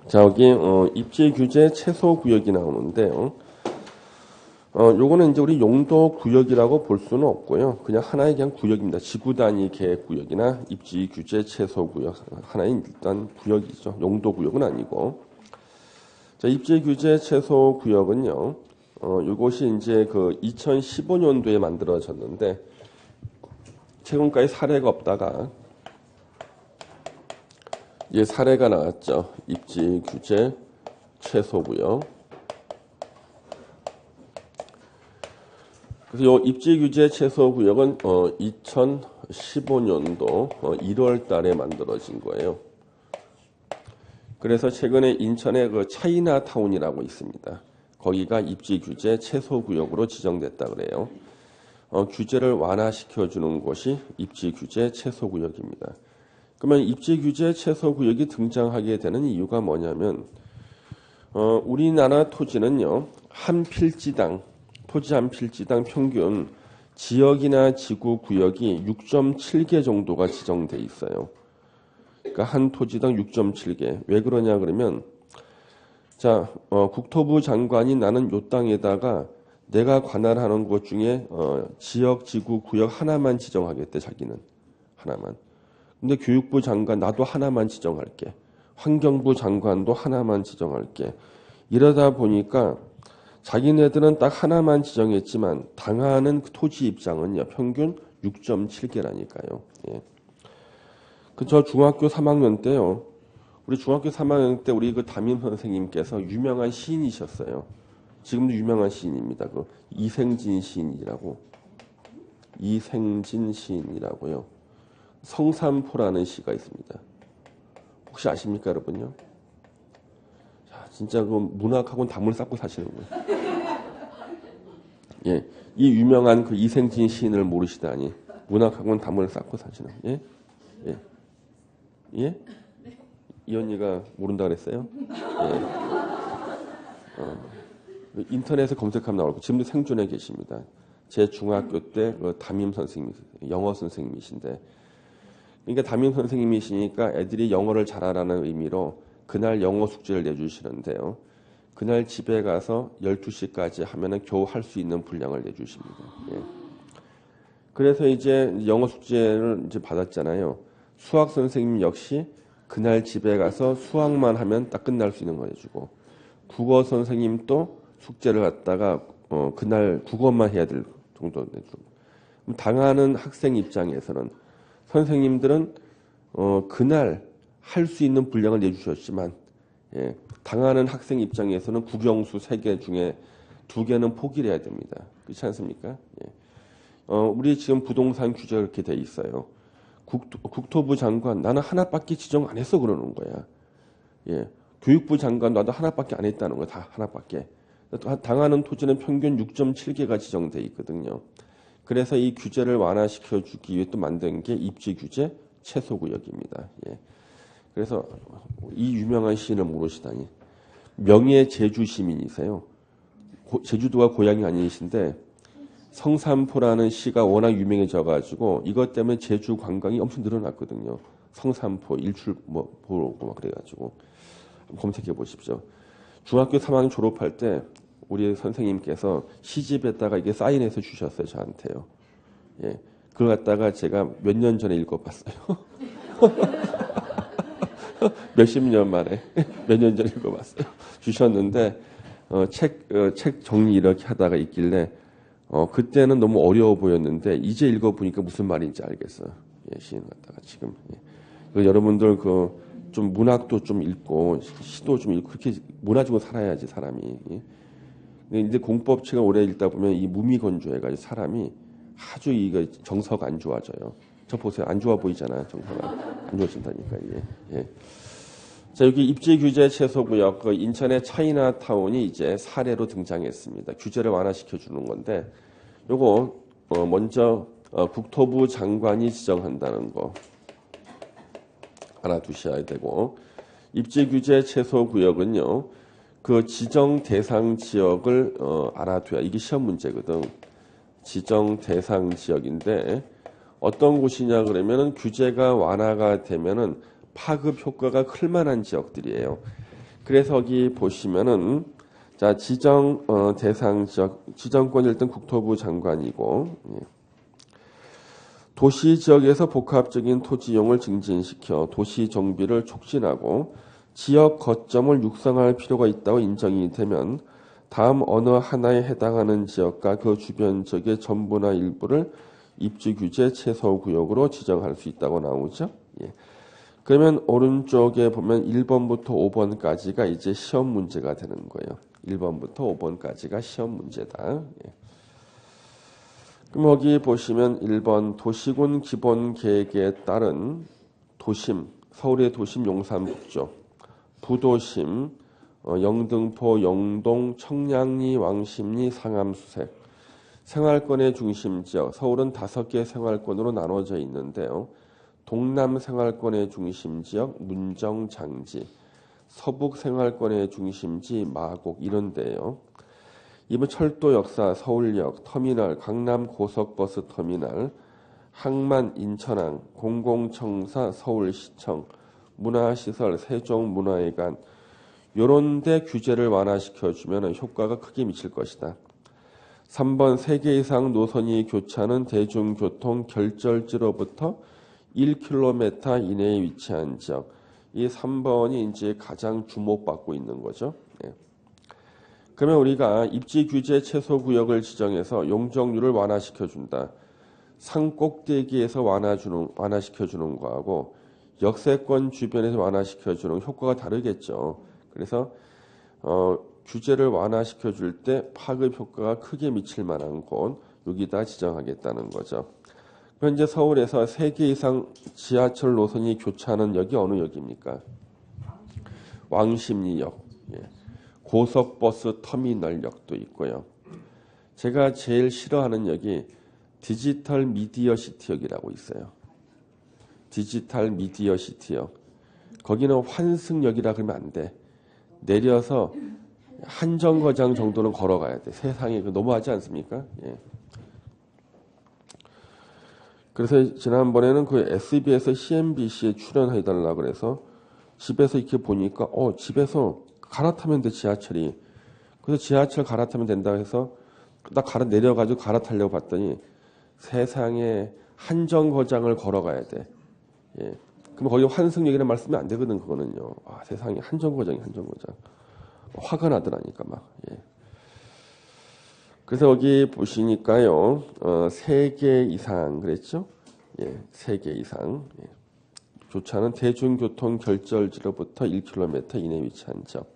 자, 여기 입지 규제 최소 구역이 나오는데요. 요거는 이제 우리 용도 구역이라고 볼 수는 없고요. 그냥 하나의 그냥 구역입니다. 지구 단위 계획 구역이나 입지 규제 최소 구역 하나의 일단 구역이죠. 용도 구역은 아니고. 자, 입지 규제 최소 구역은요. 요것이 이제 그 2015년도에 만들어졌는데 최근까지 사례가 없다가 예, 사례가 나왔죠. 입지 규제 최소 구역. 그래서 요 입지 규제 최소 구역은 2015년도 1월 달에 만들어진 거예요. 그래서 최근에 인천에 그 차이나타운이라고 있습니다. 거기가 입지 규제 최소 구역으로 지정됐다 그래요. 규제를 완화시켜 주는 곳이 입지 규제 최소 구역입니다. 그러면 입지 규제 최소 구역이 등장하게 되는 이유가 뭐냐면 우리나라 토지는요. 한 필지당 토지 한 필지당 평균 지역이나 지구 구역이 6.7개 정도가 지정돼 있어요. 그러니까 한 토지당 6.7개. 왜 그러냐 그러면 자, 국토부 장관이 나는 요 땅에다가 내가 관할하는 곳 중에 지역, 지구, 구역 하나만 지정하겠대 자기는. 하나만. 근데 교육부 장관 나도 하나만 지정할게. 환경부 장관도 하나만 지정할게. 이러다 보니까 자기네들은 딱 하나만 지정했지만 당하는 그 토지 입장은요. 평균 6.7개라니까요. 예. 저 중학교 3학년 때요. 우리 중학교 3학년 때 우리 그 담임 선생님께서 유명한 시인이셨어요. 지금도 유명한 시인입니다. 그 이생진 시인이라고. 이생진 시인이라고요. 성산포라는 시가 있습니다. 혹시 아십니까, 여러분요? 자, 진짜 그 문학학원 담을 쌓고 사시는 거예요. 예, 이 유명한 그 이생진 시인을 모르시다니 문학학원 담을 쌓고 사시는 거예요. 예, 예, 예? 이 언니가 모른다 그랬어요? 예. 인터넷에 검색하면 나올 거예요. 지금도 생존해 계십니다. 제 중학교 때 그 담임 선생님, 영어 선생님이신데. 그러니까 담임 선생님이시니까 애들이 영어를 잘하라는 의미로 그날 영어 숙제를 내주시는데요. 그날 집에 가서 12시까지 하면은 겨우 할 수 있는 분량을 내주십니다. 예. 그래서 이제 영어 숙제를 이제 받았잖아요. 수학 선생님 역시 그날 집에 가서 수학만 하면 딱 끝날 수 있는 거 해주고, 국어 선생님도 숙제를 갖다가 그날 국어만 해야 될 정도 내주고. 당하는 학생 입장에서는 선생님들은 그날 할 수 있는 분량을 내주셨지만 예, 당하는 학생 입장에서는 국영수 3개 중에 2개는 포기를 해야 됩니다. 그렇지 않습니까? 예. 우리 지금 부동산 규제가 그렇게 돼 있어요. 국토부 장관 나는 하나밖에 지정 안 했어 그러는 거야. 예. 교육부 장관 나도 하나밖에 안 했다는 거야. 다 하나밖에. 당하는 토지는 평균 6.7개가 지정돼 있거든요. 그래서 이 규제를 완화시켜 주기 위해 또 만든 게 입지 규제 최소 구역입니다. 예. 그래서 이 유명한 시인을 모르시다니. 명예 제주 시민이세요. 제주도가 고향이 아니신데 성산포라는 시가 워낙 유명해져 가지고 이것 때문에 제주 관광이 엄청 늘어났거든요. 성산포 일출 뭐 보러 오고 막 그래 가지고 검색해 보십시오. 중학교 3학년 졸업할 때 우리 선생님께서 시집에다가 이게 사인해서 주셨어요, 저한테요. 예. 그걸 갖다가 제가 몇 년 전에 읽어봤어요. 몇십 년 만에, 몇 년 전에 읽어봤어요. 주셨는데, 책 정리 이렇게 하다가 있길래, 그때는 너무 어려워 보였는데, 이제 읽어보니까 무슨 말인지 알겠어요. 예, 시인 갖다가 지금. 예. 여러분들 좀 문학도 좀 읽고, 시도 좀 읽고, 그렇게 문화적으로 살아야지, 사람이. 예. 근데 이제 공법책을 오래 읽다 보면 이 무미건조해가지고 사람이 아주 이거 정서가 안 좋아져요. 저 보세요. 안 좋아 보이잖아요. 정서가 안 좋아진다니까. 예. 자, 여기 입지 규제 최소 구역, 그 인천의 차이나타운이 이제 사례로 등장했습니다. 규제를 완화시켜 주는 건데, 요거 먼저 국토부 장관이 지정한다는 거 알아두셔야 되고, 입지 규제 최소 구역은요. 그 지정 대상 지역을 알아둬야 이게 시험 문제거든. 지정 대상 지역인데 어떤 곳이냐 그러면은 규제가 완화가 되면은 파급 효과가 클 만한 지역들이에요. 그래서 여기 보시면은 자 지정 대상 지역 지정권이 일단 국토부 장관이고 도시 지역에서 복합적인 토지 이용을 증진시켜 도시 정비를 촉진하고 지역 거점을 육성할 필요가 있다고 인정이 되면 다음 어느 하나에 해당하는 지역과 그 주변 지역의 전부나 일부를 입지 규제 최소 구역으로 지정할 수 있다고 나오죠. 예. 그러면 오른쪽에 보면 1번부터 5번까지가 이제 시험 문제가 되는 거예요. 1번부터 5번까지가 시험 문제다. 예. 그럼 여기 보시면 1번 도시군 기본 계획에 따른 도심, 서울의 도심 용산북쪽, 부도심, 영등포, 영동, 청량리, 왕십리, 상암수색, 생활권의 중심 지역, 서울은 5개 생활권으로 나눠져 있는데요. 동남 생활권의 중심지역 문정, 장지, 서북 생활권의 중심지 마곡 이런 데요. 이번 철도 역사, 서울역, 터미널, 강남 고속버스 터미널, 항만, 인천항, 공공청사, 서울시청, 문화시설, 세종문화회관 요런 데 규제를 완화시켜주면 효과가 크게 미칠 것이다. 3번 3개 이상 노선이 교차하는 대중교통 결절지로부터 1km 이내에 위치한 지역. 이 3번이 이제 가장 주목받고 있는 거죠. 네. 그러면 우리가 입지 규제 최소 구역을 지정해서 용적률을 완화시켜준다. 산꼭대기에서 완화시켜주는 거하고 역세권 주변에서 완화시켜주는 효과가 다르겠죠. 그래서 규제를 완화시켜줄 때 파급 효과가 크게 미칠 만한 곳 여기다 지정하겠다는 거죠. 현재 서울에서 3개 이상 지하철 노선이 교차하는 역이 어느 역입니까? 왕십리역, 예. 고속버스 터미널역도 있고요. 제가 제일 싫어하는 역이 디지털 미디어 시티역이라고 있어요. 디지털 미디어 시티역. 거기는 환승역이라 그러면 안 돼. 내려서 한정거장 정도는 걸어가야 돼. 세상에 너무하지 않습니까? 예. 그래서 지난번에는 그 SBS, CNBC에 출연해달라고 그래서 집에서 이렇게 보니까 집에서 갈아타면 돼 지하철이. 그래서 지하철 갈아타면 된다 해서 나 내려가지고 갈아타려고 봤더니 세상에 한정거장을 걸어가야 돼. 예. 그럼 거기 환승역이라는 말 쓰면 안 되거든 그거는요. 세상에 한정거장. 화가 나더라니까 막. 예. 그래서 여기 보시니까요, 3개 이상 그랬죠? 예, 3개 이상. 예. 교차는 대중교통 결절지로부터 1km 이내에 위치한 지역.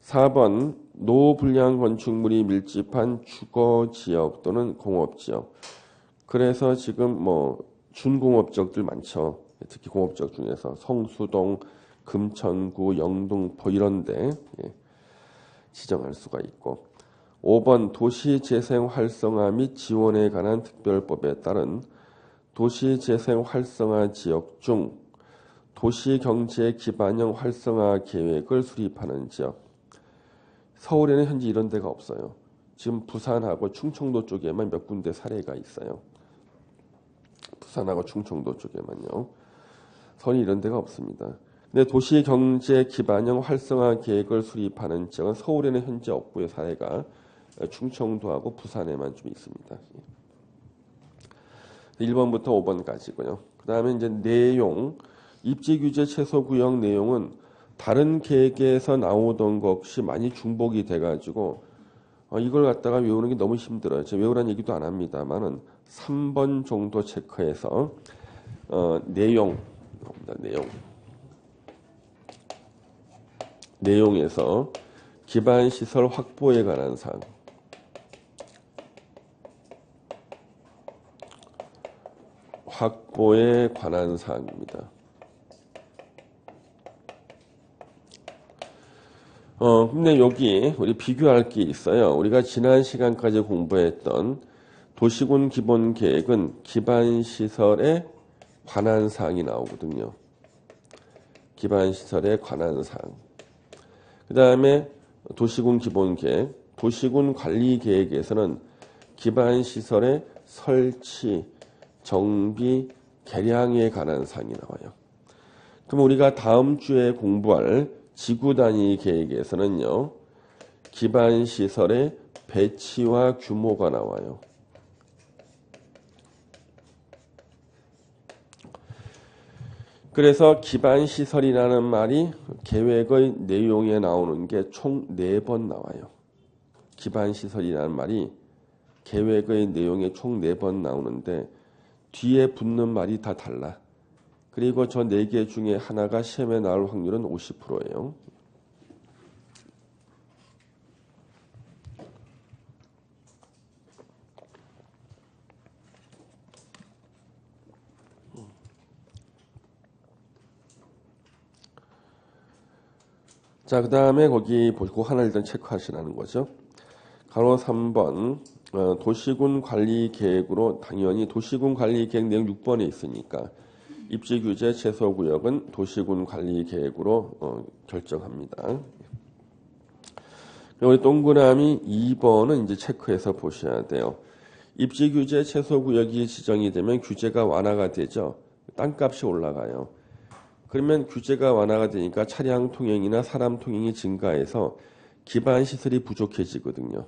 4번 노불량 건축물이 밀집한 주거지역 또는 공업지역. 그래서 지금 준공업지역들 많죠. 특히 공업지역 중에서 성수동, 금천구, 영등포 이런데 지정할 수가 있고. 5번 도시재생 활성화 및 지원에 관한 특별법에 따른 도시재생 활성화 지역 중 도시경제 기반형 활성화 계획을 수립하는 지역. 서울에는 현재 이런 데가 없어요. 지금 부산하고 충청도 쪽에만 몇 군데 사례가 있어요. 부산하고 충청도 쪽에만요. 서울이 이런 데가 없습니다. 근데 도시경제 기반형 활성화 계획을 수립하는 지역은 서울에는 현재 없고요. 사례가 충청도하고 부산에만 좀 있습니다. 1번부터 5번까지고요. 그 다음에 이제 내용, 입지규제 최소구역 내용은 다른 계획에서 나오던 것이 많이 중복이 돼가지고 이걸 갖다가 외우는 게 너무 힘들어요. 제가 외우라는 얘기도 안 합니다만은 3번 정도 체크해서 내용에서 기반시설 확보에 관한 사항, 확보에 관한 사항입니다. 근데 여기 우리 비교할 게 있어요. 우리가 지난 시간까지 공부했던 도시군 기본 계획은 기반시설에 관한 사항이 나오거든요. 기반시설에 관한 사항. 그 다음에 도시군 기본 계획, 도시군 관리 계획에서는 기반시설의 설치, 정비, 개량에 관한 사항이 나와요. 그럼 우리가 다음 주에 공부할 지구 단위 계획에서는요. 기반 시설의 배치와 규모가 나와요. 그래서 기반 시설이라는 말이 계획의 내용에 나오는 게 총 4번 나와요. 기반 시설이라는 말이 계획의 내용에 총 4번 나오는데 뒤에 붙는 말이 다 달라. 그리고 저 4개 중에 하나가 시험에 나올 확률은 50%예요. 자, 그 다음에 거기 보시고 하나 일단 체크하시라는 거죠. 가로 3번 도시군 관리 계획으로 당연히 도시군 관리 계획 내용 6번에 있으니까 입지 규제 최소 구역은 도시군 관리 계획으로 결정합니다. 우리 동그라미 2번은 이제 체크해서 보셔야 돼요. 입지 규제 최소 구역이 지정이 되면 규제가 완화가 되죠. 땅값이 올라가요. 그러면 규제가 완화가 되니까 차량 통행이나 사람 통행이 증가해서 기반 시설이 부족해지거든요.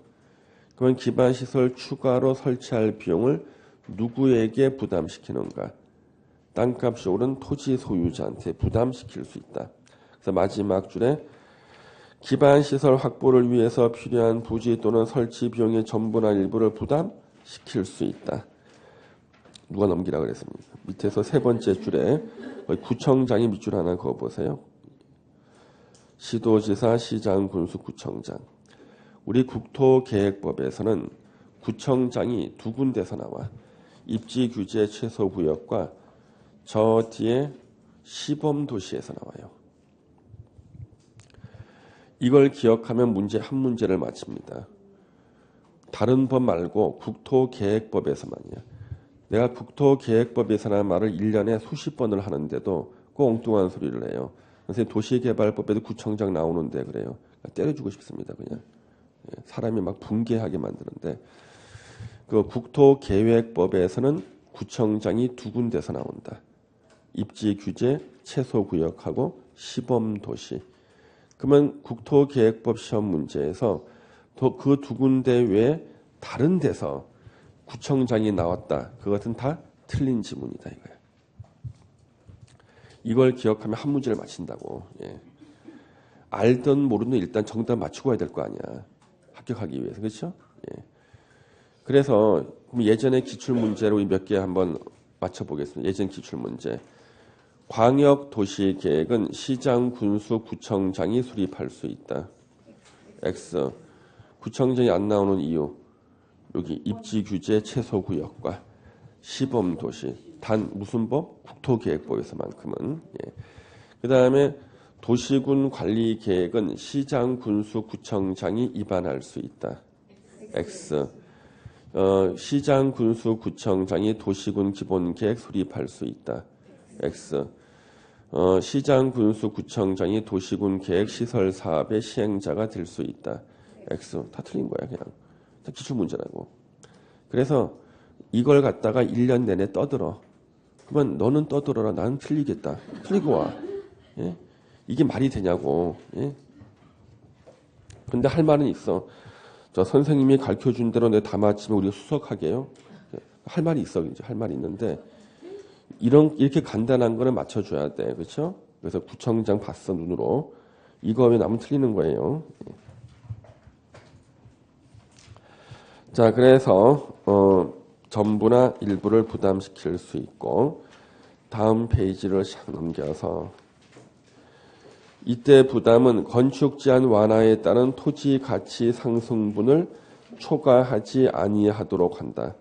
그러면 기반 시설 추가로 설치할 비용을 누구에게 부담시키는가? 땅값이 오른 토지 소유자한테 부담시킬 수 있다. 그래서 마지막 줄에 기반 시설 확보를 위해서 필요한 부지 또는 설치 비용의 전부나 일부를 부담시킬 수 있다. 누가 넘기라 그랬습니까? 밑에서 세 번째 줄에 구청장이 밑줄 하나 그어보세요. 시도지사, 시장, 군수, 구청장. 우리 국토계획법에서는 구청장이 2군데서 나와. 입지규제 최소구역과 저 뒤에 시범도시에서 나와요. 이걸 기억하면 한 문제를 마칩니다. 다른 법 말고 국토계획법에서만이야. 내가 국토계획법에서라는 말을 1년에 수십 번을 하는데도 꼭 엉뚱한 소리를 해요. 선생님 도시개발법에도 구청장 나오는데 그래요. 때려주고 싶습니다. 그냥. 사람이 막 붕괴하게 만드는데 그 국토계획법에서는 구청장이 2군데서 나온다. 입지규제 최소구역하고 시범도시. 그러면 국토계획법 시험 문제에서 그 2군데 외에 다른 데서 구청장이 나왔다. 그것은 다 틀린 지문이다 이거야. 이걸 기억하면 한 문제를 맞힌다고. 예. 알든 모르든 일단 정답 맞추고 와야 될 거 아니야. 합격하기 위해서. 그렇죠? 예. 그래서 예전의 기출문제로 몇 개 한번 맞춰보겠습니다. 예전 기출문제. 광역도시계획은 시장, 군수, 구청장이 수립할 수 있다. X. 구청장이 안 나오는 이유. 여기 입지규제 최소구역과 시범도시. 단 무슨 법? 국토계획법에서만큼은. 예. 그 다음에 도시군 관리계획은 시장, 군수, 구청장이 입안할 수 있다. X. 시장, 군수, 구청장이 도시군 기본계획 수립할 수 있다. X. 시장, 군수, 구청장이 도시군 계획 시설 사업의 시행자가 될 수 있다. X. 다 틀린 거야 그냥. 다 기출문제라고. 그래서 이걸 갖다가 1년 내내 떠들어. 그러면 너는 떠들어라. 나는 틀리겠다. 틀리고 와. 예? 이게 말이 되냐고. 예? 근데 할 말은 있어. 저 선생님이 가르쳐준 대로 내 다 맞히면 우리가 수석하게요. 할 말이 있어. 이제 할 말이 있는데 이렇게 간단한 거는 맞춰줘야 돼. 그렇죠? 그래서 구청장 봤어 눈으로. 이거 하면 나면 틀리는 거예요. 자, 그래서 전부나 일부를 부담시킬 수 있고 다음 페이지를 샥 넘겨서 이때 부담은 건축 제한 완화에 따른 토지 가치 상승분을 초과하지 아니하도록 한다.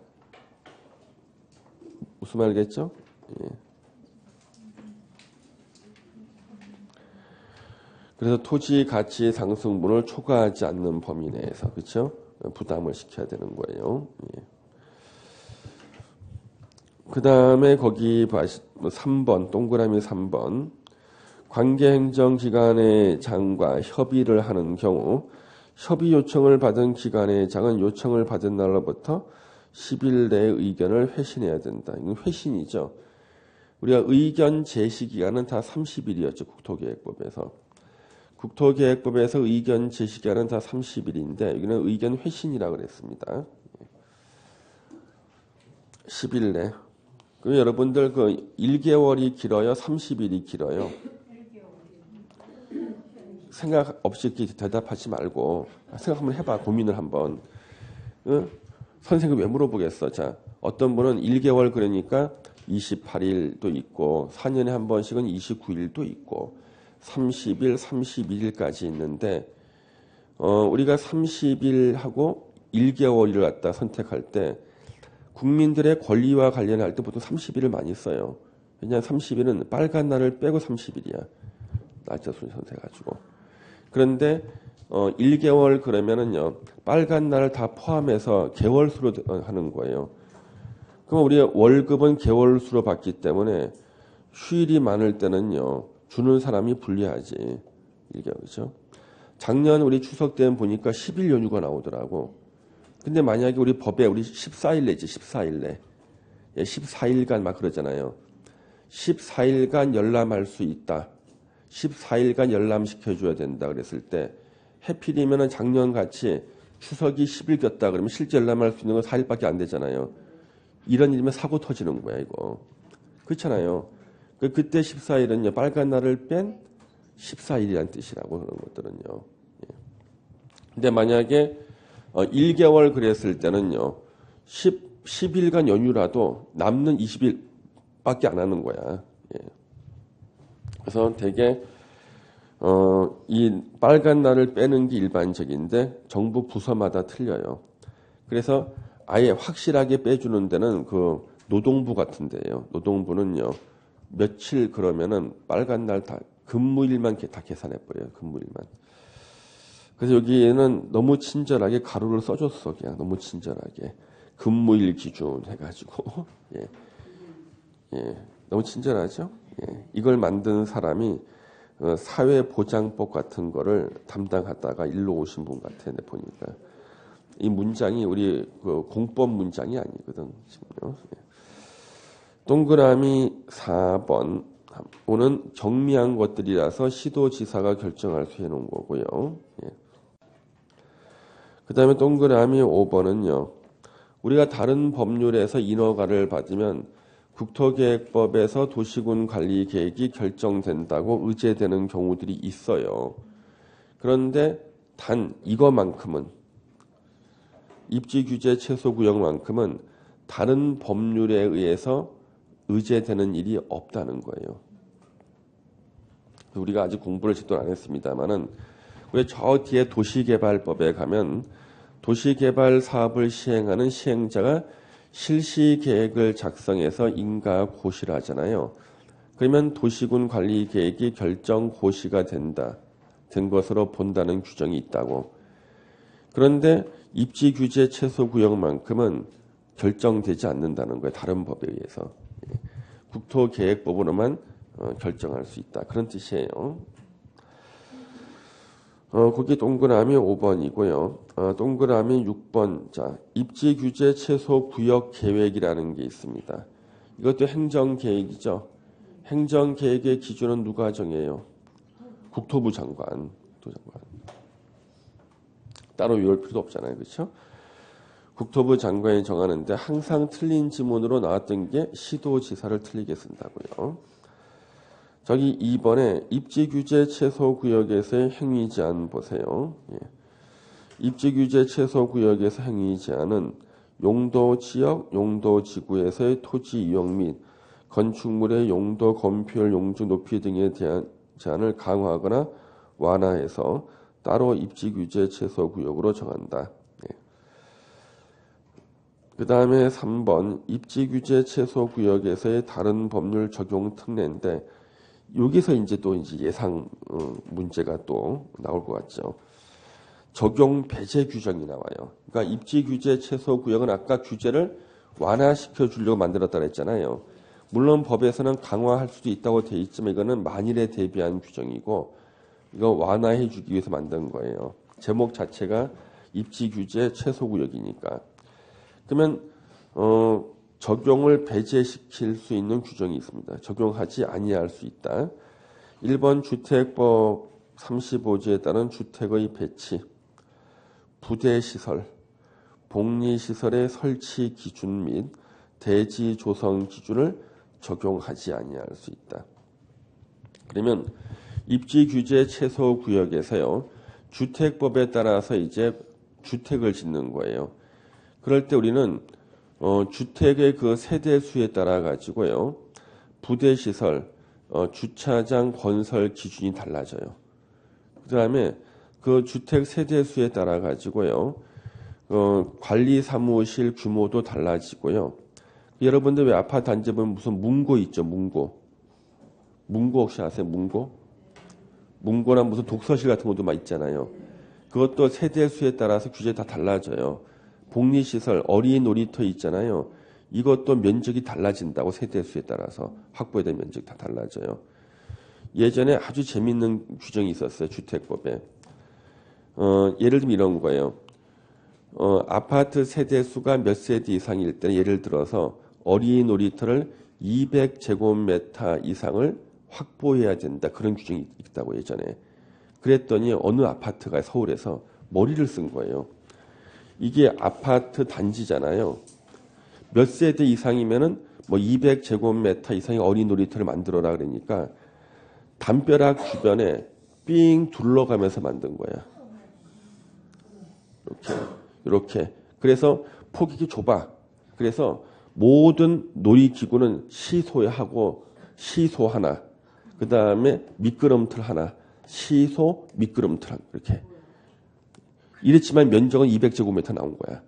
무슨 말이겠죠? 예. 그래서 토지 가치 상승분을 초과하지 않는 범위 내에서 그렇죠? 부담을 시켜야 되는 거예요. 예. 그 다음에 거기 3번 동그라미 3번 관계행정기관의 장과 협의를 하는 경우 협의 요청을 받은 기관의 장은 요청을 받은 날로부터 10일 내에 의견을 회신해야 된다. 이건 회신이죠. 우리가 의견 제시 기간은 다 30일이었죠. 국토계획법에서. 국토계획법에서 의견 제시기한은 다 30일인데 여기는 의견 회신이라고 그랬습니다. 10일 내. 그 여러분들 그 1개월이 길어요? 30일이 길어요? 생각 없이 이렇게 대답하지 말고 생각 한번 해봐. 고민을 한번. 응? 선생님 왜 물어보겠어? 자, 어떤 분은 1개월 그러니까 28일도 있고 4년에 한 번씩은 29일도 있고 30일, 31일까지 있는데 우리가 30일하고 1개월을 갖다 선택할 때 국민들의 권리와 관련할 때 보통 30일을 많이 써요. 왜냐하면 30일은 빨간 날을 빼고 30일이야. 날짜 순 선택해가지고. 그런데 1개월 그러면은요. 빨간 날을 다 포함해서 개월수로 하는 거예요. 그럼 우리가 월급은 개월수로 받기 때문에 휴일이 많을 때는요. 주는 사람이 불리하지. 1개월, 그죠? 작년 우리 추석 때는 보니까 10일 연휴가 나오더라고. 근데 만약에 우리 법에 우리 14일 내지 14일 내. 14일간 막 그러잖아요. 14일간 열람할 수 있다. 14일간 열람시켜줘야 된다 그랬을 때 해필이면 작년 같이 추석이 10일 겼다 그러면 실제 열람할 수 있는 건 4일밖에 안 되잖아요. 이런 일이면 사고 터지는 거야 이거. 그렇잖아요. 그때 14일은요. 빨간 날을 뺀 14일이란 뜻이라고 그런 것들은요. 근데 만약에 1개월 그랬을 때는요. 10일간 연휴라도 남는 20일밖에 안 하는 거야. 그래서 되게 이 빨간 날을 빼는 게 일반적인데 정부 부서마다 틀려요. 그래서 아예 확실하게 빼주는 데는 그 노동부 같은 데예요. 노동부는요. 며칠 그러면은 빨간 날 다 근무일만 다 계산해 버려요. 근무일만. 그래서 여기에는 너무 친절하게 가로를 써줬어. 그냥 너무 친절하게 근무일 기준 해가지고 너무 친절하죠. 이걸 만든 사람이 사회보장법 같은 거를 담당하다가 일로 오신 분 같아. 내 보니까 이 문장이 우리 그 공법 문장이 아니거든. 지금요. 동그라미 4번 오는 경미한 것들이라서 시도지사가 결정할 수 해놓은 거고요. 그 다음에 동그라미 5번은요. 우리가 다른 법률에서 인허가를 받으면 국토계획법에서 도시군관리계획이 결정된다고 의제되는 경우들이 있어요. 그런데 단 이거만큼은 입지규제 최소구역만큼은 다른 법률에 의해서 의제되는 일이 없다는 거예요. 우리가 아직 공부를 제대로 안 했습니다만은 왜 저 뒤에 도시개발법에 가면 도시개발 사업을 시행하는 시행자가 실시계획을 작성해서 인가 고시를 하잖아요. 그러면 도시군 관리 계획이 결정 고시가 된 것으로 본다는 규정이 있다고. 그런데 입지 규제 최소 구역만큼은 결정되지 않는다는 거예요. 다른 법에 의해서. 국토계획법으로만 결정할 수 있다. 그런 뜻이에요. 거기 동그라미 5번이고요. 동그라미 6번. 자, 입지 규제 최소 구역 계획이라는 게 있습니다. 이것도 행정계획이죠. 행정계획의 기준은 누가 정해요? 국토부 장관. 따로 외울 필요도 없잖아요. 그렇죠? 국토부 장관이 정하는데 항상 틀린 지문으로 나왔던 게 시도지사를 틀리게 쓴다고요. 저기 2번에 입지규제 최소구역에서의 행위제한 보세요. 입지규제 최소구역에서 행위제한은 용도지역, 용도지구에서의 토지 이용 및 건축물의 용도, 건폐율, 용적 높이 등에 대한 제한을 강화하거나 완화해서 따로 입지규제 최소구역으로 정한다. 그 다음에 3번 입지규제 최소구역에서의 다른 법률 적용 특례인데 여기서 이제 또 이제 예상 문제가 또 나올 것 같죠. 적용 배제 규정이 나와요. 그러니까 입지 규제 최소 구역은 아까 규제를 완화시켜 주려고 만들었다 그랬잖아요. 물론 법에서는 강화할 수도 있다고 돼 있지만 이거는 만일에 대비한 규정이고 이거 완화해 주기 위해서 만든 거예요. 제목 자체가 입지 규제 최소 구역이니까. 그러면 적용을 배제시킬 수 있는 규정이 있습니다. 적용하지 아니할 수 있다. 1번 주택법 35조에 따른 주택의 배치, 부대시설, 복리시설의 설치 기준 및 대지 조성 기준을 적용하지 아니할 수 있다. 그러면 입지 규제 최소 구역에서요, 주택법에 따라서 이제 주택을 짓는 거예요. 그럴 때 우리는 주택의 그 세대 수에 따라 가지고요, 부대 시설, 주차장 건설 기준이 달라져요. 그다음에 그 주택 세대 수에 따라 가지고요, 관리 사무실 규모도 달라지고요. 여러분들 왜 아파트 단지 보면 무슨 문고 있죠, 문고. 문고 혹시 아세요, 문고? 문고나 무슨 독서실 같은 것도 막 있잖아요. 그것도 세대 수에 따라서 규제 다 달라져요. 복리시설, 어린이 놀이터 있잖아요. 이것도 면적이 달라진다고 세대 수에 따라서 확보해야 될 면적이 다 달라져요. 예전에 아주 재밌는 규정이 있었어요. 주택법에. 예를 들면 이런 거예요. 아파트 세대 수가 몇 세대 이상일 때는 예를 들어서 어린이 놀이터를 200제곱미터 이상을 확보해야 된다. 그런 규정이 있다고 예전에. 그랬더니 어느 아파트가 서울에서 머리를 쓴 거예요. 이게 아파트 단지잖아요. 몇 세대 이상이면은 뭐 200제곱미터 이상의 어린이 놀이터를 만들어라 그러니까 담벼락 주변에 삥 둘러가면서 만든 거야. 이렇게. 그래서 폭이 좁아. 그래서 모든 놀이기구는 시소하고 시소 하나, 그 다음에 미끄럼틀 하나, 시소 미끄럼틀 하나, 이렇게. 이랬지만 면적은 200제곱미터 나온 거야.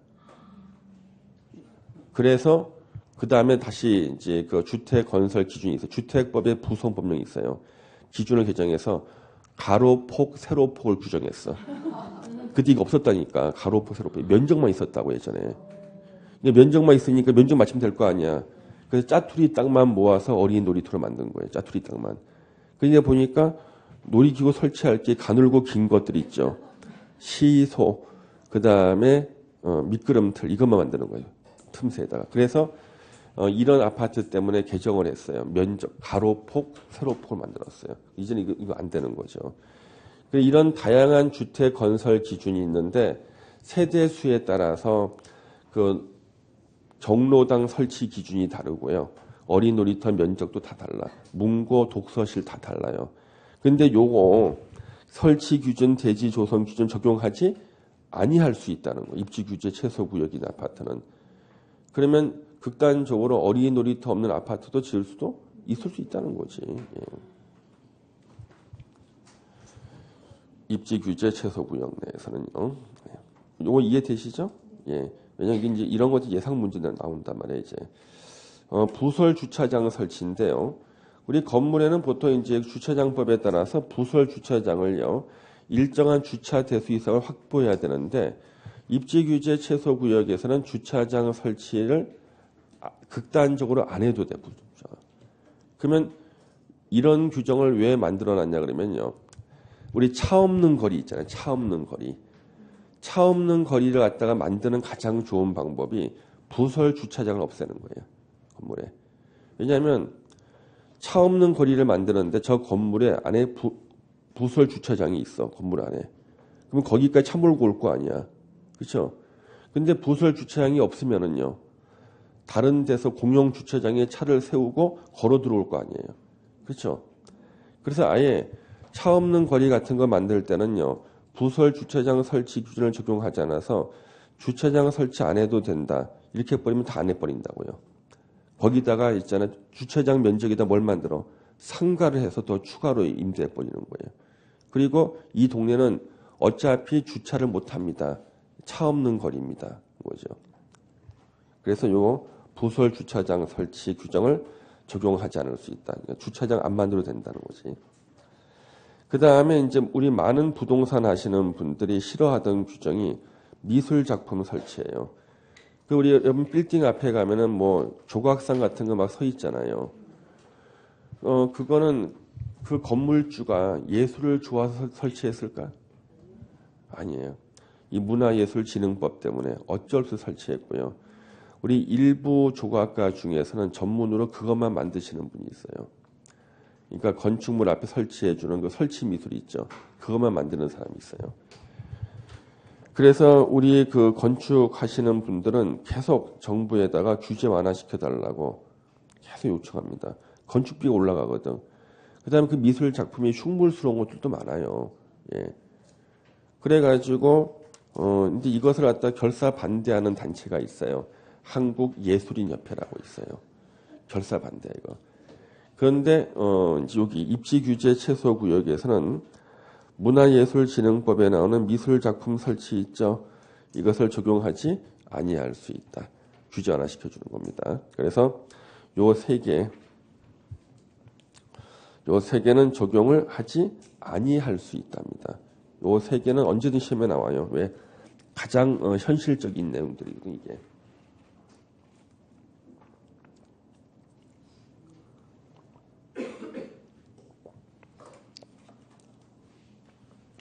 그래서 그 다음에 다시 이제 그 주택 건설 기준이 있어요. 주택법에 부속법령이 있어요. 기준을 개정해서 가로폭, 세로폭을 규정했어. 그때 이거 없었다니까. 가로폭, 세로폭. 면적만 있었다고 예전에. 면적만 있으니까 면적 맞추면 될 거 아니야. 그래서 짜투리 땅만 모아서 어린이 놀이터를 만든 거예요. 짜투리 땅만. 그러니까 보니까 놀이기구 설치할 게 가늘고 긴 것들이 있죠. 시소, 그 다음에 미끄럼틀 이것만 만드는 거예요. 틈새에다가. 그래서 이런 아파트 때문에 개정을 했어요. 면적, 가로폭, 세로폭을 만들었어요. 이제는 이거 안 되는 거죠. 이런 다양한 주택 건설 기준이 있는데 세대 수에 따라서 그 정로당 설치 기준이 다르고요. 어린 놀이터 면적도 다 달라. 문고, 독서실 다 달라요. 근데 요거 설치 기준, 대지 조성 기준 적용하지 아니할 수 있다는 거. 입지 규제 최소 구역인 아파트는. 그러면 극단적으로 어린이 놀이터 없는 아파트도 지을 수도 있을 수 있다는 거지. 예. 입지 규제 최소 구역 내에서는요. 요거 이해되시죠? 예. 왜냐면 이제 이런 것도 예상 문제는 나온단 말이에요, 이제. 부설 주차장 설치인데요. 우리 건물에는 보통 이제 주차장법에 따라서 부설 주차장을요, 일정한 주차 대수 이상을 확보해야 되는데, 입지 규제 최소 구역에서는 주차장 설치를 극단적으로 안 해도 돼. 그러면 이런 규정을 왜 만들어 놨냐 그러면요. 우리 차 없는 거리 있잖아요. 차 없는 거리. 차 없는 거리를 갖다가 만드는 가장 좋은 방법이 부설 주차장을 없애는 거예요. 건물에. 왜냐하면 차 없는 거리를 만드는데 저 건물에 안에 부설 주차장이 있어. 건물 안에. 그럼 거기까지 차 몰고 올 거 아니야. 그렇죠? 근데 부설 주차장이 없으면은요. 다른 데서 공용 주차장에 차를 세우고 걸어 들어올 거 아니에요. 그렇죠? 그래서 아예 차 없는 거리 같은 거 만들 때는요. 부설 주차장 설치 기준을 적용하지 않아서 주차장 설치 안 해도 된다. 이렇게 해버리면 다 안 해버린다고요. 거기다가 있잖아요. 주차장 면적에다 뭘 만들어? 상가를 해서 더 추가로 임대해버리는 거예요. 그리고 이 동네는 어차피 주차를 못합니다. 차 없는 거리입니다. 거죠. 그래서 요 부설 주차장 설치 규정을 적용하지 않을 수 있다. 그러니까 주차장 안 만들어도 된다는 거지. 그 다음에 이제 우리 많은 부동산 하시는 분들이 싫어하던 규정이 미술 작품 설치예요. 그 우리 여러분 빌딩 앞에 가면은 뭐 조각상 같은 거 막 서 있잖아요. 그거는 그 건물주가 예술을 좋아서 설치했을까? 아니에요. 이 문화예술진흥법 때문에 어쩔 수 없이 설치했고요. 우리 일부 조각가 중에서는 전문으로 그것만 만드시는 분이 있어요. 그러니까 건축물 앞에 설치해주는 그 설치 미술이 있죠. 그것만 만드는 사람이 있어요. 그래서 우리 그 건축하시는 분들은 계속 정부에다가 규제 완화시켜 달라고 계속 요청합니다. 건축비가 올라가거든. 그다음에 그 미술 작품이 흉물스러운 것들도 많아요. 예. 그래가지고 이제 이것을 갖다 결사 반대하는 단체가 있어요. 한국예술인협회라고 있어요. 결사 반대 이거. 그런데 이제 여기 입지 규제 최소 구역에서는 문화예술진흥법에 나오는 미술 작품 설치 있죠. 이것을 적용하지 아니할 수 있다. 규제 하나 시켜주는 겁니다. 그래서 요 세 개는 적용을 하지 아니할 수 있답니다. 요 세 개는 언제든 시험에 나와요. 왜? 가장 현실적인 내용들이거든요, 이게.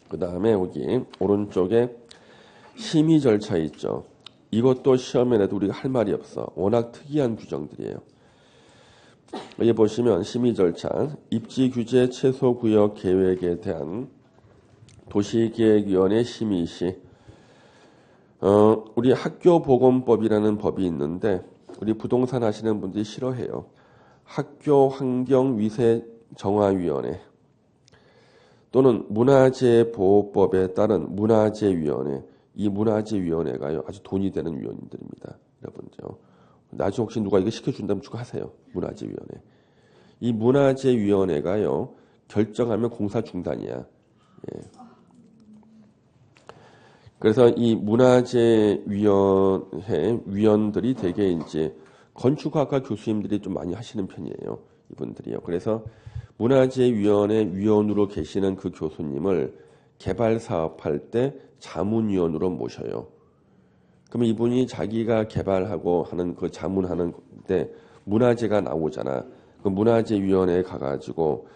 그 다음에 여기 오른쪽에 심의 절차 있죠. 이것도 시험에 내도 우리가 할 말이 없어. 워낙 특이한 규정들이에요. 여기 보시면 심의 절차, 입지 규제 최소 구역 계획에 대한 도시계획위원회 심의 시 우리 학교보건법이라는 법이 있는데 우리 부동산 하시는 분들이 싫어해요. 학교환경위세정화위원회 또는 문화재보호법에 따른 문화재위원회. 이 문화재위원회가요 아주 돈이 되는 위원들입니다. 여러분들 나중에 혹시 누가 이거 시켜준다면 주고 하세요. 문화재위원회. 이 문화재위원회가요 결정하면 공사 중단이야. 예. 그래서 이 문화재위원회 위원들이 되게 이제 건축학과 교수님들이 좀 많이 하시는 편이에요. 이분들이요. 그래서 문화재위원회 위원으로 계시는 그 교수님을 개발 사업할 때 자문위원으로 모셔요. 그러면 이분이 자기가 개발하고 하는 그 자문하는 때 문화재가 나오잖아. 그 문화재위원회에 가가지고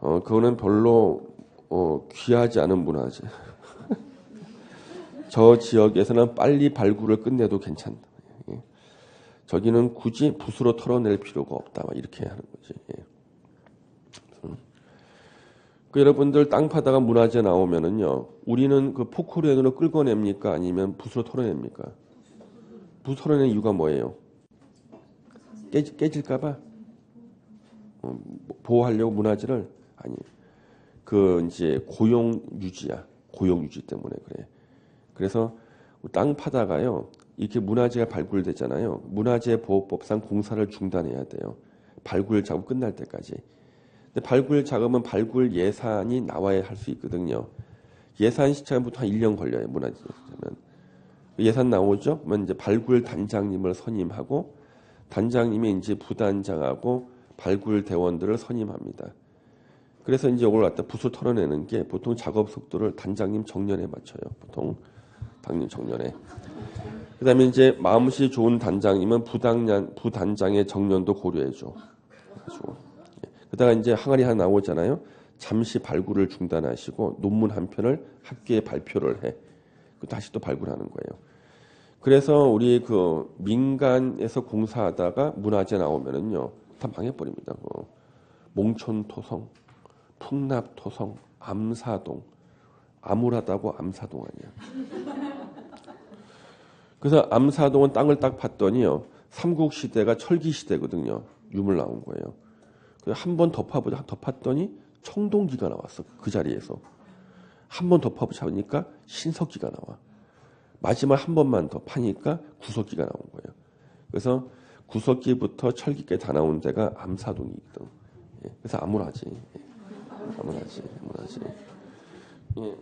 그거는 별로 귀하지 않은 문화재. 저 지역에서는 빨리 발굴을 끝내도 괜찮다. 예. 저기는 굳이 붓으로 털어낼 필요가 없다. 막 이렇게 하는 거지. 예. 그 여러분들 땅 파다가 문화재 나오면은요, 우리는 그 포크레인으로 끌어냅니까? 아니면 붓으로 털어냅니까? 붓 털어내는 이유가 뭐예요? 깨질까봐? 보호하려고 문화재를? 아니. 그 이제 고용 유지야. 고용 유지 때문에 그래. 그래서 땅 파다가요, 이렇게 문화재가 발굴되잖아요. 문화재 보호법상 공사를 중단해야 돼요. 발굴 작업 끝날 때까지. 근데 발굴 작업은 발굴 예산이 나와야 할 수 있거든요. 예산 시차는 보통 한 1년 걸려요. 문화재면. 예산 나오죠? 그러면 이제 발굴 단장님을 선임하고 단장님이 이제 부단장하고 발굴 대원들을 선임합니다. 그래서 이제 이걸 갖다 붓을 털어내는 게 보통 작업 속도를 단장님 정년에 맞춰요. 보통 당님 정년에. 그다음에 이제 마음씨 좋은 단장님은 부단장의 정년도 고려해줘. 그러다가 이제 항아리 하나 나오잖아요. 잠시 발굴을 중단하시고 논문 한 편을 학교에 발표를 해. 다시 또 발굴하는 거예요. 그래서 우리 그 민간에서 공사하다가 문화재 나오면은요 다 망해버립니다. 몽촌토성, 풍납토성, 암사동, 암울하다고 암사동 아니야. 그래서 암사동은 땅을 딱 봤더니요 삼국시대가 철기시대거든요. 유물 나온 거예요. 한 번 더 파보자. 더 팠더니 청동기가 나왔어. 그 자리에서. 한 번 더 파보자니까 신석기가 나와. 마지막 한 번만 더 파니까 구석기가 나온 거예요. 그래서 구석기부터 철기까지 다 나온 데가 암사동이거든. 예. 그래서 암울하지. 예. 암울하지. 예.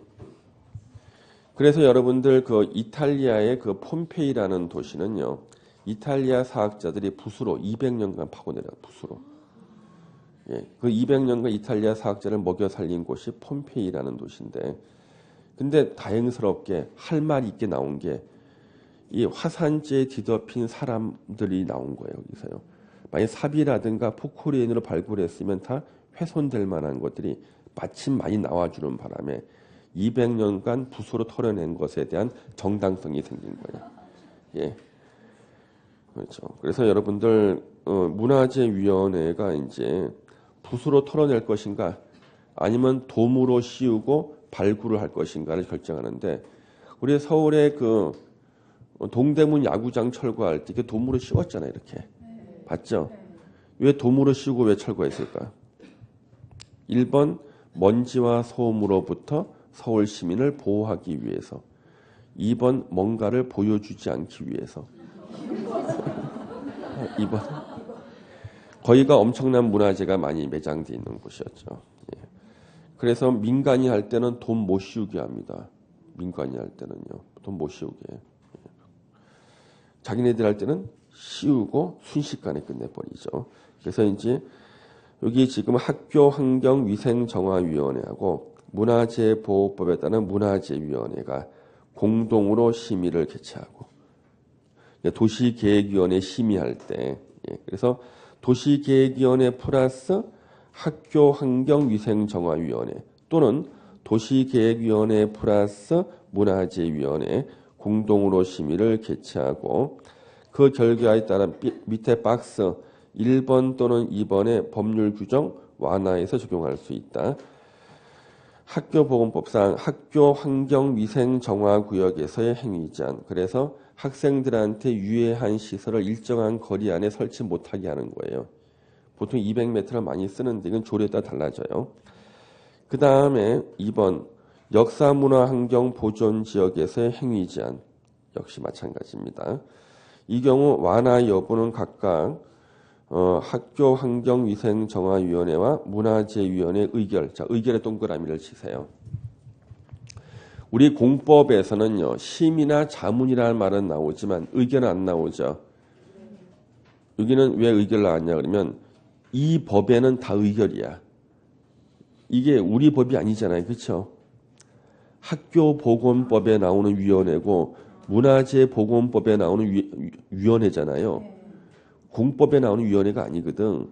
그래서 여러분들 그 이탈리아의 그 폼페이라는 도시는요. 이탈리아 사학자들이 붓으로 200년간 파고내려 붓으로. 예, 그 200년간 이탈리아 사학자를 먹여 살린 곳이 폼페이라는 도시인데, 근데 다행스럽게 할 말이 있게 나온 게 이 화산재에 뒤덮인 사람들이 나온 거예요. 여기서요. 만약 삽이라든가 포크레인으로 발굴했으면 다 훼손될 만한 것들이 마침 많이 나와주는 바람에 200년간 붓으로 털어낸 것에 대한 정당성이 생긴 거예요. 예, 그렇죠. 그래서 여러분들 문화재위원회가 이제 붓으로 털어낼 것인가 아니면 돔으로 씌우고 발굴을 할 것인가를 결정하는데 우리 서울의 그 동대문 야구장 철거할 때 이게 돔으로 씌웠잖아요. 이렇게 봤죠? 왜 돔으로 씌우고 왜 철거했을까? 1번 먼지와 소음으로부터 서울 시민을 보호하기 위해서 2번 뭔가를 보여주지 않기 위해서 2번 거기가 엄청난 문화재가 많이 매장되어 있는 곳이었죠. 예. 그래서 민간이 할 때는 돈 못 씌우게 합니다. 민간이 할 때는요. 돈 못 씌우게. 예. 자기네들 할 때는 씌우고 순식간에 끝내버리죠. 그래서 이제 여기 지금 학교환경위생정화위원회하고 문화재보호법에 따른 문화재위원회가 공동으로 심의를 개최하고 도시계획위원회 심의할 때 그래서 도시계획위원회 플러스 학교환경위생정화위원회 또는 도시계획위원회 플러스 문화재위원회 공동으로 심의를 개최하고 그 결과에 따른 밑에 박스 1번 또는 2번의 법률 규정 완화해서 적용할 수 있다. 학교보건법상 학교환경위생정화구역에서의 행위 제한. 그래서 학생들한테 유해한 시설을 일정한 거리 안에 설치 못하게 하는 거예요. 보통 200m를 많이 쓰는데 이건 조례에 따라 달라져요. 그 다음에 2번 역사문화환경보존지역에서의 행위제한. 역시 마찬가지입니다. 이 경우 완화 여부는 각각 학교환경위생정화위원회와 문화재위원회 의결. 자, 의결의 동그라미를 치세요. 우리 공법에서는요, 심의나 자문이라는 말은 나오지만 의견은 안 나오죠. 여기는 왜 의결 나왔냐 그러면 이 법에는 다 의결이야. 이게 우리 법이 아니잖아요. 그렇죠? 학교보건법에 나오는 위원회고 문화재보건법에 나오는 위원회잖아요. 공법에 나오는 위원회가 아니거든.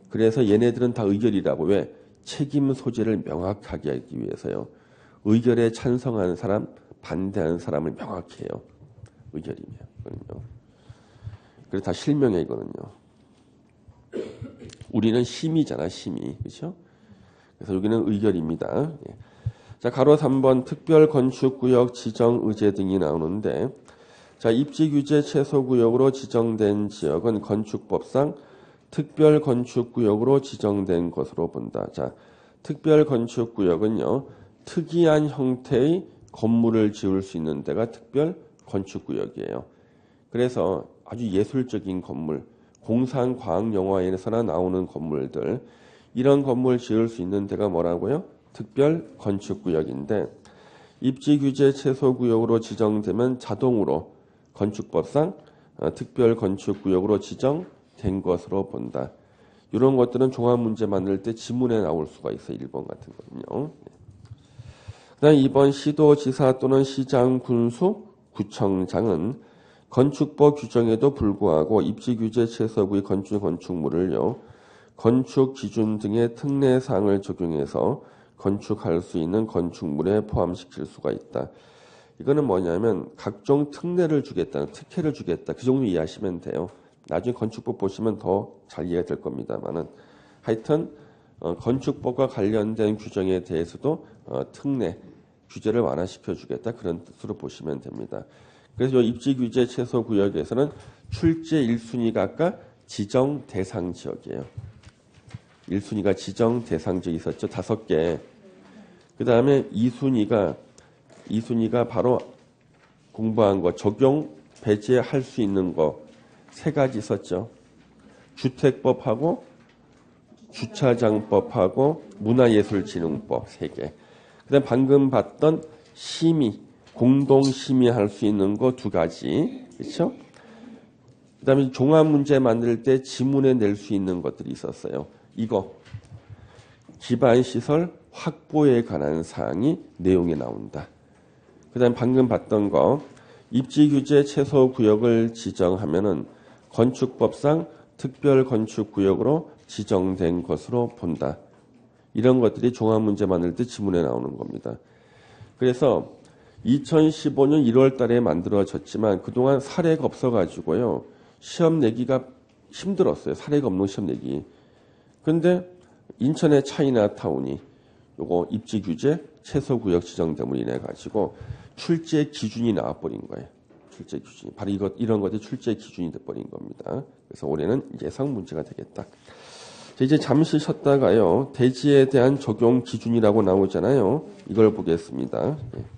그래서 얘네들은 다 의결이라고. 왜? 책임 소재를 명확하게 하기 위해서요. 의결에 찬성하는 사람, 반대하는 사람을 명확히 해요. 의결이면. 그래서 다 실명해 이거는요. 우리는 심의잖아, 심의. 그렇죠? 그래서 여기는 의결입니다. 예. 자, 가로 3번 특별건축구역 지정의제 등이 나오는데 자, 입지규제 최소구역으로 지정된 지역은 건축법상 특별건축구역으로 지정된 것으로 본다. 자, 특별건축구역은요. 특이한 형태의 건물을 지을 수 있는 데가 특별건축구역이에요. 그래서 아주 예술적인 건물, 공상과학영화에서나 나오는 건물들 이런 건물 지을 수 있는 데가 뭐라고요? 특별건축구역인데 입지규제 최소구역으로 지정되면 자동으로 건축법상 특별건축구역으로 지정된 것으로 본다. 이런 것들은 종합문제 만들 때 지문에 나올 수가 있어요. 1번 같은 거는요. 그 다음 2번 시도지사 또는 시장, 군수, 구청장은 건축법 규정에도 불구하고 입지규제 최소구의 건축물을요. 건축 기준 등의 특례사항을 적용해서 건축할 수 있는 건축물에 포함시킬 수가 있다. 이거는 뭐냐면 각종 특례를 주겠다, 특혜를 주겠다. 그 정도 이해하시면 돼요. 나중에 건축법 보시면 더 잘 이해가 될 겁니다만은 하여튼 건축법과 관련된 규정에 대해서도 특례, 규제를 완화시켜 주겠다. 그런 뜻으로 보시면 됩니다. 그래서 입지규제 최소구역에서는 출제 1순위가 아까 지정 대상 지역이에요. 1순위가 지정 대상 지역이 있었죠. 5개. 그 다음에 2순위가 바로 공부한 거, 적용, 배제할 수 있는 거 3가지 있었죠. 주택법하고 주차장법하고 문화예술진흥법 3개. 그 다음 방금 봤던 심의, 공동심의할 수 있는 거 2가지. 그렇죠? 그 다음에 종합문제 만들 때 지문에 낼 수 있는 것들이 있었어요. 이거 기반시설 확보에 관한 사항이 내용에 나온다. 그 다음에 방금 봤던 거 입지규제 최소구역을 지정하면은 건축법상 특별건축구역으로 지정된 것으로 본다. 이런 것들이 종합문제 만들 때 지문에 나오는 겁니다. 그래서 2015년 1월 달에 만들어졌지만 그동안 사례가 없어가지고요. 시험 내기가 힘들었어요. 사례가 없는 시험 내기. 그런데 인천의 차이나타운이 요거 입지 규제 최소 구역 지정됨으로 인해 가지고 출제 기준이 나와버린 거예요. 출제 기준이 바로 이런 것이 출제 기준이 돼버린 겁니다. 그래서 올해는 예상 문제가 되겠다. 자, 이제 잠시 쉬었다가요 대지에 대한 적용 기준이라고 나오잖아요. 이걸 보겠습니다. 예.